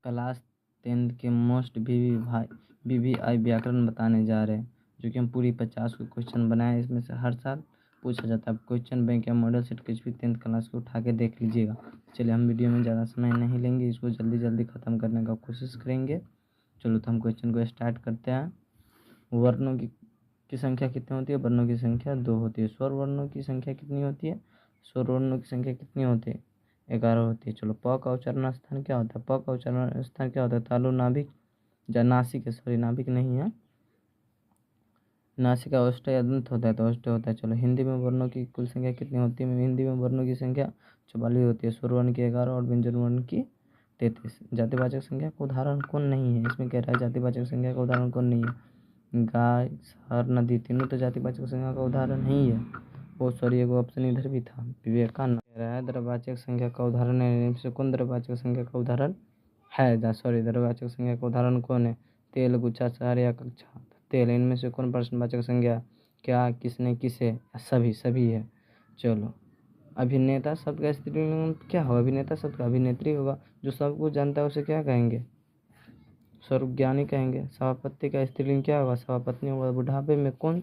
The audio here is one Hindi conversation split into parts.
क्लास 10 के मोस्ट VVI व्याकरण बताने जा रहे हैं, जो कि हम पूरी 50 को क्वेश्चन बनाए। इसमें से हर साल पूछा जाता है। क्वेश्चन बैंक या मॉडल सेट कुछ भी 10th क्लास को उठा के देख लीजिएगा। चलिए, हम वीडियो में ज़्यादा समय नहीं लेंगे, इसको जल्दी जल्दी ख़त्म करने का कोशिश करेंगे। चलो, तो हम क्वेश्चन को स्टार्ट करते हैं। वर्णों की संख्या कितनी होती है? वर्णों की संख्या 2 होती है। स्वर वर्णों की संख्या कितनी होती है? स्वर वर्णों की संख्या कितनी होती है? 11 होती है। चलो, प का उच्चारण स्थान क्या होता है? प का उच्चारण स्थान क्या होता है? तालु, नाभिक या नासिक है, सॉरी नाभिक नहीं है, नासिका ओष्ठ या दंत होता है, तो ओष्ठ होता है। चलो, हिंदी में वर्णों की कुल संख्या कितनी होती है? हिंदी में वर्णों की संख्या 44 होती है। स्वर वर्ण की 11 और व्यंजन वर्ण की 33। जातिवाचक संख्या का उदाहरण कौन नहीं है? इसमें कह रहा है जातिवाचक संख्या का उदाहरण कौन नहीं है? गाय, शहर, नदी तीनों तो जातिवाचक संख्या का उदाहरण नहीं है। वो सॉरी, एक ऑप्शन इधर भी था, विवेकानंद। कह रहा है द्रव्यवाचक संख्या का उदाहरण है। इनमें से कौन द्रव्यवाचक संख्या का उदाहरण है? सॉरी, द्रव्यवाचक संख्या का उदाहरण कौन है? तेल, गुच्छा, शहर या कक्षा। तेल। इनमें से कौन प्रश्नवाचक संज्ञा? क्या, किसने, किसे, सभी? सभी है। चलो, अभिनेता शब्द का स्त्रीलिंग क्या होगा? अभिनेता शब्द का अभिनेत्री होगा। जो सब कुछ जानता है उसे क्या कहेंगे? सर्वज्ञानी कहेंगे। सभापति का स्त्रीलिंग क्या होगा? सभापत्नी होगा। बुढ़ापे में कौन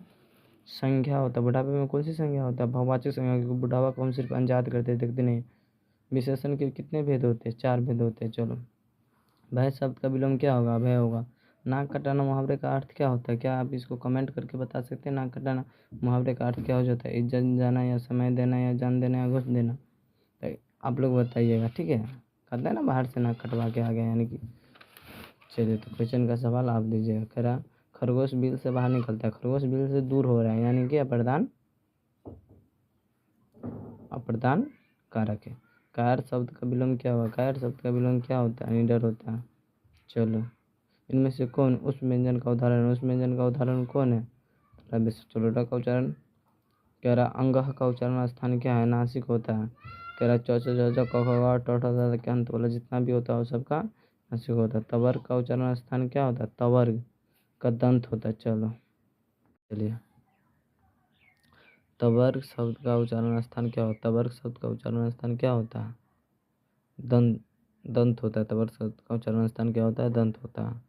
संज्ञा होता है? बुढ़ापे में कौन सी संज्ञा होता है? बहुवाचक संज्ञा, क्योंकि बुढ़ापा को हम सिर्फ अनजात करते देखते नहीं। विशेषण के कितने भेद होते हैं? 4 भेद होते हैं। चलो, भय शब्द का विलोम क्या होगा? अभय होगा। नाक कटाना मुहावरे का अर्थ क्या होता है? क्या आप इसको कमेंट करके बता सकते हैं? नाक कटाना मुहावरे का अर्थ क्या हो जाता है? इज्जत जाना, या समय देना, या जान देना, या घूस देना? तो आप लोग बताइएगा, ठीक है। कहते हैं ना, बाहर से नाक कटवा के आ गए, यानी कि। चलिए, तो क्वेश्चन का सवाल आप दीजिएगा। कह रहा, खरगोश बिल से बाहर निकलता है। खरगोश बिल से दूर हो रहा है, यानी कि अप्रदान कारक है। कायर शब्द का विलोम क्या हुआ? कायर शब्द का विलोम क्या होता है? निडर होता है। चलो, इनमें से कौन उस व्यंजन का उदाहरण है? उस व्यंजन का उदाहरण कौन है? चलो, ड का उच्चारण। कह रहा, अंगह का उच्चारण स्थान क्या है? नासिक होता है। कह रहा, च च ज क ख ग के अंत वाला जितना भी होता है वो सबका नासिक होता है। तवर्ग का उच्चारण स्थान क्या होता है? तवर्ग का दंत होता है। चलिए, तवर्ग शब्द का उच्चारण स्थान क्या होता है? तवर्ग शब्द का उच्चारण स्थान क्या होता है? दंत होता है। तवर्ग शब्द का उच्चारण स्थान क्या होता है? दंत होता है।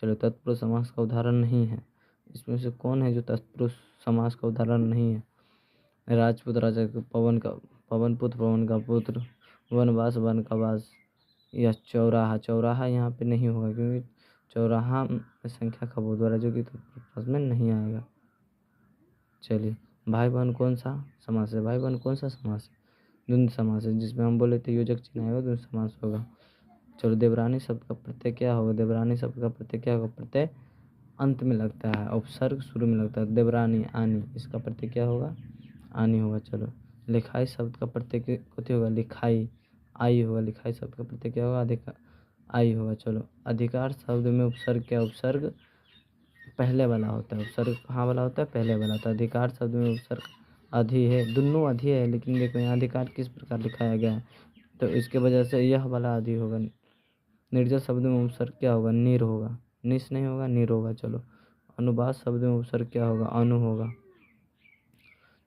चलो, तत्पुरुष समास का उदाहरण नहीं है। इसमें से कौन है जो तत्पुरुष समास का उदाहरण नहीं है? राजपूत राजा का पवन पुत्र, पवन का पुत्र, वनवास, वन का वास, या चौराहा। चौराहा यहाँ पे नहीं होगा, क्योंकि चौराहा में संख्या का बोध हो रहा है, जो कि तत्पुरुष में नहीं आएगा। चलिए, भाई बहन कौन सा समास है? भाई बहन कौन सा समास है? द्वंद्व समास है, जिसमें हम बोले थे योजक चिन्ह आएगा, द्वंद्व समास होगा। चलो, देवरानी शब्द का प्रत्यय क्या होगा? देवरानी शब्द का प्रत्यय क्या होगा? प्रत्यय अंत में लगता है, उपसर्ग शुरू में लगता है। देवरानी, आनी, इसका प्रत्यय क्या होगा? आनी होगा। चलो, लिखाई शब्द का प्रत्यय कथी होगा? लिखाई, आई होगा। लिखाई शब्द का प्रत्यय क्या होगा? आई होगा। चलो, अधिकार शब्द में उपसर्ग क्या? उपसर्ग पहले वाला होता है। उपसर्ग कहाँ वाला होता है? पहले वाला होता है। अधिकार शब्द में उपसर्ग अधि है, दोनों अधि है, लेकिन देखो यहाँ अधिकार किस प्रकार लिखाया गया है, तो इसके वजह से यह वाला अधि होगा। निर्जल शब्द में उपसर्ग क्या होगा? निर होगा। निस नहीं होगा, निर होगा। चलो, अनुबाद शब्द में उपसर्ग क्या होगा? अनु होगा।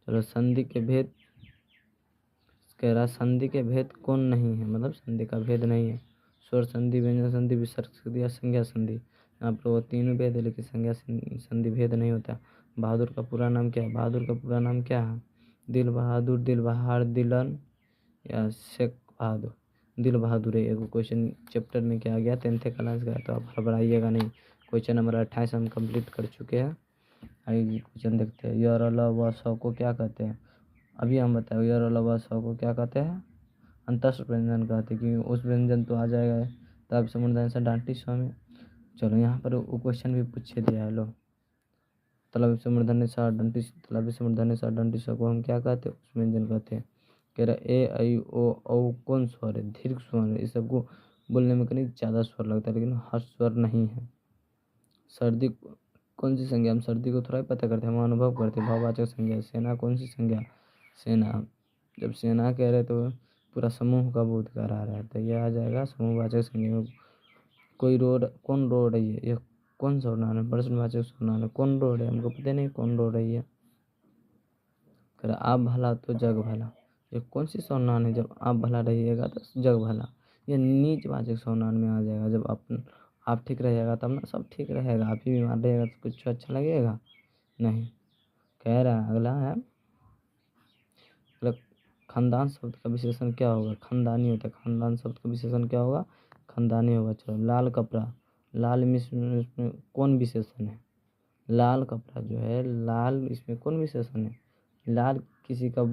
चलो, संधि के भेद। कह रहा, संधि के भेद कौन नहीं है? मतलब संधि का भेद नहीं है। स्वर संधि, व्यंजन संधि, विसर्ग संधि या संज्ञा संधि। यहाँ पर वो तीनों भेद है, लेकिन संज्ञा संधि भेद नहीं होता। बहादुर का पूरा नाम क्या है? बहादुर का पूरा नाम क्या है? दिल बहादुर, दिल बहार, दिलन, या शेख बहादुर? दिल बहादुर है। एक क्वेश्चन चैप्टर में क्या आ गया? 10th क्लास का, तो आप घबराइएगा नहीं। क्वेश्चन नंबर 28 हम कंप्लीट कर चुके हैं। आइए क्वेश्चन देखते हैं। यर, अल, व, स को क्या कहते हैं? अभी हम बताए, यर, अल, व, स को क्या कहते हैं? अंतस्थ व्यंजन कहते हैं, क्योंकि उस व्यंजन तो आ जाएगा तब समुदाय से डांटी स्वामी। चलो, यहाँ पर वो क्वेश्चन भी पूछे दिया है। लो, तलब से मूर्धन्य सा डंटी, तलब से मूर्धन्य सा डंटी सा को हम क्या कहते हैं? उस व्यंजन कहते हैं। कह रहा, ए, ऐ, ओ, औ कौन स्वर है? दीर्घ स्वर है। इस सबको बोलने में कहीं ज़्यादा स्वर लगता है, लेकिन हर स्वर नहीं है। सर्दी कौन सी संज्ञा? हम सर्दी को थोड़ा ही पता करते हैं, हम अनुभव करते हैं। भाववाचक संज्ञा। सेना कौन सी संज्ञा? सेना। जब सेना कह रहे तो पूरा समूह का बोध करा रहा है, तो यह आ जाएगा समूहवाचक संज्ञा में। कोई रोड, कौन रोड है ये? कौन सा सर्वनाम है? प्रश्नवाचक सर्वनाम है। कौन रोड है? हमको पता नहीं कौन रोड है ये। कह रहा, आप भला तो जग भला। ये कौन सी सर्वनाम है? जब आप भला रहिएगा तो जग भला। ये नीचवाचक सर्वनाम में आ जाएगा। जब आप ठीक रहेगा तब ना सब ठीक रहेगा। आप ही बीमार रहेगा तो कुछ अच्छा लगेगा नहीं। कह रहा है अगला है, अगला खानदान शब्द का विशेषण क्या होगा? खानदानी होता है। खानदान शब्द का विशेषण क्या होगा? खानदानी होगा। चलो, लाल कपड़ा, लाल में इसमें कौन विशेषण है? लाल कपड़ा जो है, लाल इसमें कौन विशेषण है? लाल किसी का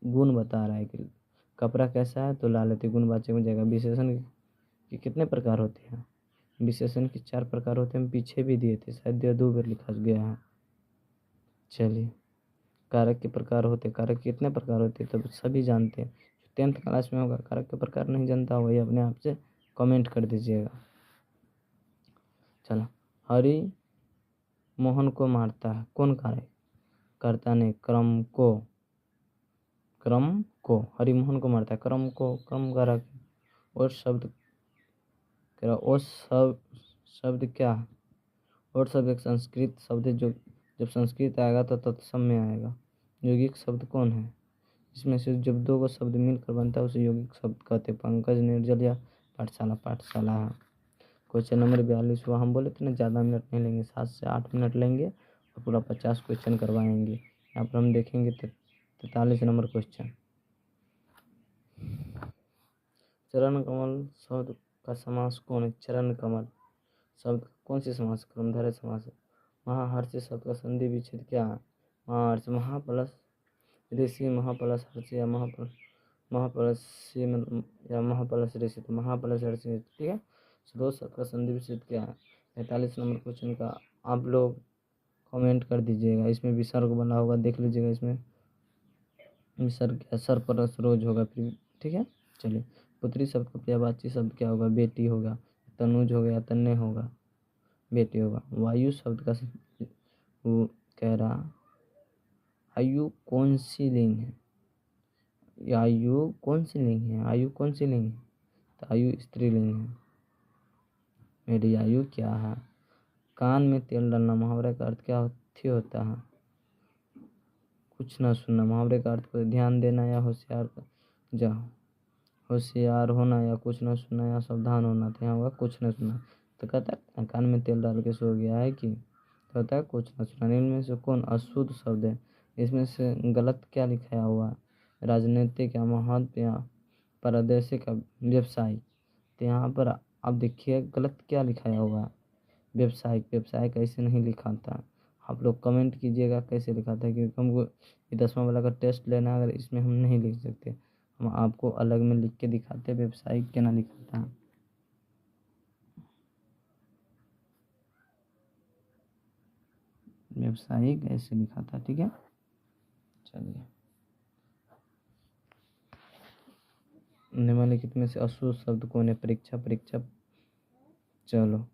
गुण बता रहा है कि कपड़ा कैसा है तो लाल है, तो गुणवाचक में जाएगा। विशेषण के कितने प्रकार होते हैं? विशेषण के 4 प्रकार होते हैं। हम पीछे भी दिए थे, शायद 2 बार लिखा गया है। चलिए, कारक के प्रकार होते हैं। कारक कितने प्रकार होते हैं? तो सभी जानते हैं। 10th क्लास में होगा, कारक के प्रकार नहीं जानता वही अपने आप से कमेंट कर दीजिएगा। चलो, हरि मोहन को मारता है, कौन कारक? कर्ता ने, क्रम को हरिमोहन को मारता है, क्रम को, क्रम कारक। और शब्द और शब्द क्या है? और शब्द एक संस्कृत शब्द है, जो जब संस्कृत आएगा तो तत्सम में आएगा। यौगिक शब्द कौन है? इसमें से जब 2 शब्द मिलकर बनता है उसे यौगिक शब्द कहते हैं। पंकज, निर्जल या पाठशाला। पाठशाला है। क्वेश्चन नंबर 42 हुआ। हम बोले थे ना ज़्यादा मिनट नहीं लेंगे, 7 से 8 मिनट लेंगे और पूरा 50 क्वेश्चन करवाएंगे। यहाँ पर हम देखेंगे 43 नंबर क्वेश्चन। चरण कमल शब्द का समास कौन है? चरण कमल शब्द कौन सी समास? कर्मधारय समास है। महाहर्ष शब्द का संधि विच्छेद क्या है? महाहर्ष, महाप्लस ऋषि, महाप्लस हर्ष या महाप्लस या महाप्लस ऋषि। तो महाप्लस ऋषि, ठीक है। स्रोत शब्द का संधि विच्छेद क्या है? 45 नंबर क्वेश्चन का आप लोग कमेंट कर दीजिएगा। इसमें विसर्ग बना होगा, देख लीजिएगा। इसमें विसर्ग क्या? सर पर सरोज होगा फिर, ठीक है। चलिए, पुत्री शब्द का पर्यायवाची शब्द क्या होगा? बेटी होगा। तनुज हो गया, तन्ने होगा, बेटी होगा। वायु शब्द का वो कह रहा, आयु कौन सी लिंग है? आयु कौन सी लिंग है? आयु कौन सी लिंग है? तो आयु स्त्रीलिंग है। मेरी आयु क्या है? कान में तेल डालना, मुहावरे का अर्थ क्या होता है? कुछ ना सुनना। मुहावरे का अर्थ को ध्यान देना या होशियार होना या कुछ न सुनना या सावधान होना। तो यहाँ होगा कुछ न सुनना। तो कहता है कान में तेल डाल के सो गया है कि कहता है कुछ न सुना। इनमें से कौन अशुद्ध शब्द है? इसमें से गलत क्या लिखाया हुआ है? राजनीतिक या महत्व या प्रादेशिक या व्यवसायिक। तो यहाँ पर आप देखिए गलत क्या लिखाया हुआ है? व्यवसायिक। व्यवसायिक ऐसे नहीं लिखा था। आप लोग कमेंट कीजिएगा कैसे लिखा था, क्योंकि हमको ये 10वां वाला का टेस्ट लेना है। अगर इसमें हम नहीं लिख सकते, हम आपको अलग में लिख के दिखाते व्यवसायिक क्या ना लिखा था। व्यवसायिक ऐसे लिखा था, ठीक है। चलिए, निम्नलिखित में से अशुद्ध शब्द कौन है? परीक्षा। चलो,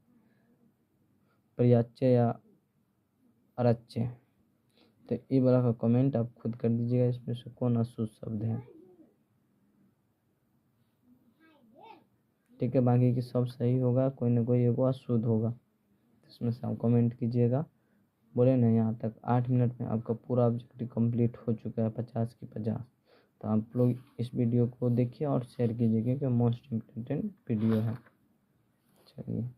पर्याच्य या अरच्य। तो ये वाला का कमेंट आप खुद कर दीजिएगा, इसमें से कौन अशुद्ध शब्द है, ठीक है। बाकी की सब सही होगा, कोई ना कोई एक अशुद्ध होगा। तो इसमें से आप कमेंट कीजिएगा। बोले ना, यहाँ तक 8 मिनट में आपका पूरा ऑब्जेक्टिव कंप्लीट हो चुका है, 50 की 50। तो आप लोग इस वीडियो को देखिए और शेयर कीजिए, क्योंकि मोस्ट इम्पोर्टेंट वीडियो है। चलिए।